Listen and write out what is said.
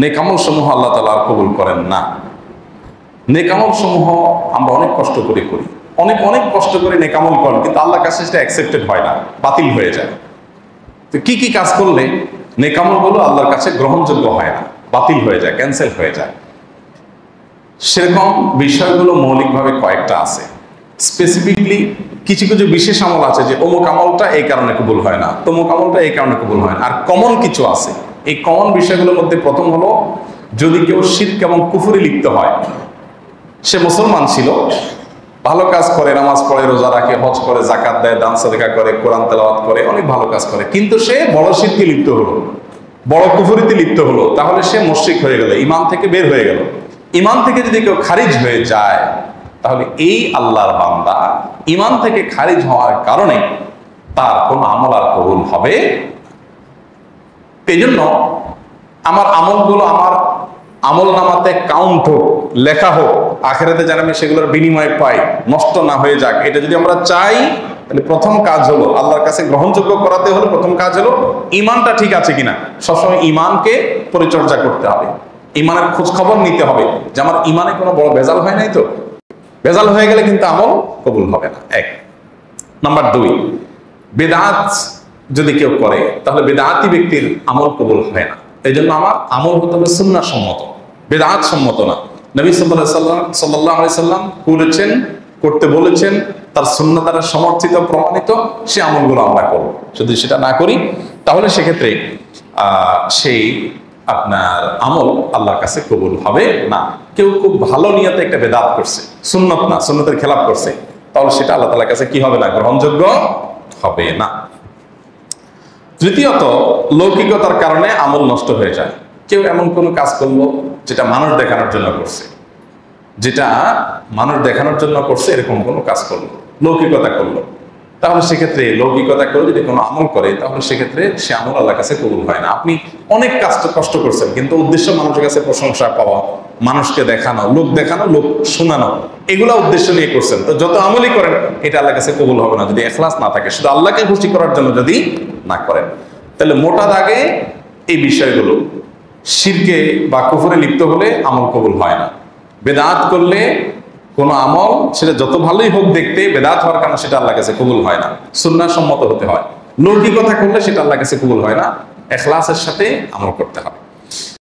নেক আমল সমূহ আল্লাহ তাআলা কবুল করেন না। নেক আমল সমূহ আমরা অনেক কষ্ট করে করি, অনেক কষ্ট করে নেক আমল করেন, কিন্তু আল্লাহর কাছে সেটা অ্যাকসেপ্টেড হয় না, বাতিল হয়ে যায়। তো কি কি কাজ করলে নেক আমলগুলো আল্লাহর কাছে গ্রহণযোগ্য হয় না, বাতিল হয়ে যায়, ক্যান্সেল হয়ে যায়? সেরকম বিষয়গুলো মৌলিকভাবে কয়েকটা আছে। স্পেসিফিকলি কিছু কিছু বিশেষ আমল আছে যে অমুক আমলটা এই কারণে কবুল হয় না, তমুক আমলটা এই কারণে কবুল হয় না। আর কমন কিছু আছে। এই কমন বিষয়গুলোর মধ্যে প্রথম হলো, যদি কেউ শিরক এবং কুফরে লিপ্ত হয়, সে মুসলমান ছিল, ভালো কাজ করে, নামাজ পড়ে, রোজা রাখে, হজ করে, যাকাত দেয়, দান সাদকা করে, কোরআন তেলাওয়াত করে, অনেক ভালো কাজ করে, কিন্তু সে বড় শিরকে লিপ্ত হলো, বড় কুফরিতে লিপ্ত হলো, তাহলে সে মুশরিক হয়ে গেল, ঈমান থেকে বের হয়ে গেল। ঈমান থেকে যদি কেউ খারিজ হয়ে যায়, তাহলে এই আল্লাহর বান্দা ঈমান থেকে খারিজ হওয়ার কারণে তার কোনো আমল আর কবুল হবে। এই জন্য আমার আমলগুলো আমার আমল নামাতে কাউন্ট হোক, লেখা হোক, আখিরাতে যেন আমি সেগুলোর বিনিময় পাই, নষ্ট না হয়ে যাক, এটা যদি আমরা চাই, তাহলে প্রথম কাজ হলো আল্লাহর কাছে গ্রহণযোগ্য করাতে হলো, প্রথম কাজ হলো ঈমানটা ঠিক আছে কিনা। সবসময় ঈমানকে পরিচর্যা করতে হবে, ঈমানের খোঁজ খবর নিতে হবে যে আমার ঈমানে কোনো বড় ভেজাল হয় নাই তো। ভেজাল হয়ে গেলে কিন্তু আমল কবুল হবে না। এক নাম্বার 2, বেদাত যদি কেউ করে, তাহলে বেদাতি ব্যক্তির আমল কবুল হয় না। এই জন্য আমার আমল হতে হবে সুন্নাহ সম্মত, বেদাত সম্মত না। নবী সাল্লাল্লাহু আলাইহি সাল্লাম করেছেন, করতে বলেছেন, তার সুন্নাহ দ্বারা সমর্থিত, প্রমাণিত, সে আমলগুলো আমরা করব। যদি সেটা না করি, তাহলে সেক্ষেত্রে সেই আপনার আমল আল্লাহর কাছে কবুল হবে না। কেউ খুব ভালো নিয়তে একটা বেদাত করছে, সুন্নত না, সুন্নতের খেলাফ করছে, তাহলে সেটা আল্লাহ তাআলার কাছে কি হবে না, গ্রহণযোগ্য হবে না। তৃতীয়ত, লৌকিকতার কারণে আমল নষ্ট হয়ে যায়। কেউ এমন কোনো কাজ করলো যেটা মানুষ দেখানোর জন্য করছে, যেটা মানুষ দেখানোর জন্য করছে, এরকম কোনো কাজ করলো, লৌকিকতা করলো, তাহলে সেক্ষেত্রে লৌকিকতা করে যদি কোনো আমল করে, তাহলে সেক্ষেত্রে সে আমল আল্লাহর কাছে কবুল হয় না। আপনি অনেক কষ্ট করছেন, কিন্তু উদ্দেশ্য মানুষের কাছে প্রশংসা পাওয়া, মানুষকে দেখানো, লোক দেখানো, লোক শোনানো, এগুলো উদ্দেশ্য নিয়ে করছেন, তো যত আমলই করেন এটা আল্লাহর কাছে কবুল হবে না যদি ইখলাস না থাকে, শুধু আল্লাহকে খুশি করার জন্য যদি না করেন। তাহলে মোটা দাগে এই বিষয়গুলো, শিরকে বা কুফরে লিপ্ত হলে আমল কবুল হয় না। বেদাত করলে কোনো আমল, সেটা যত ভালোই হোক দেখতে, বেদাত হওয়ার কারণে সেটা আল্লাহর কাছে কবুল হয় না, সুন্নাহ সম্মত হতে হয়। লৌকিকতা করলে সেটা আল্লাহর কাছে কবুল হয় না, ইখলাসের সাথে আমল করতে হবে।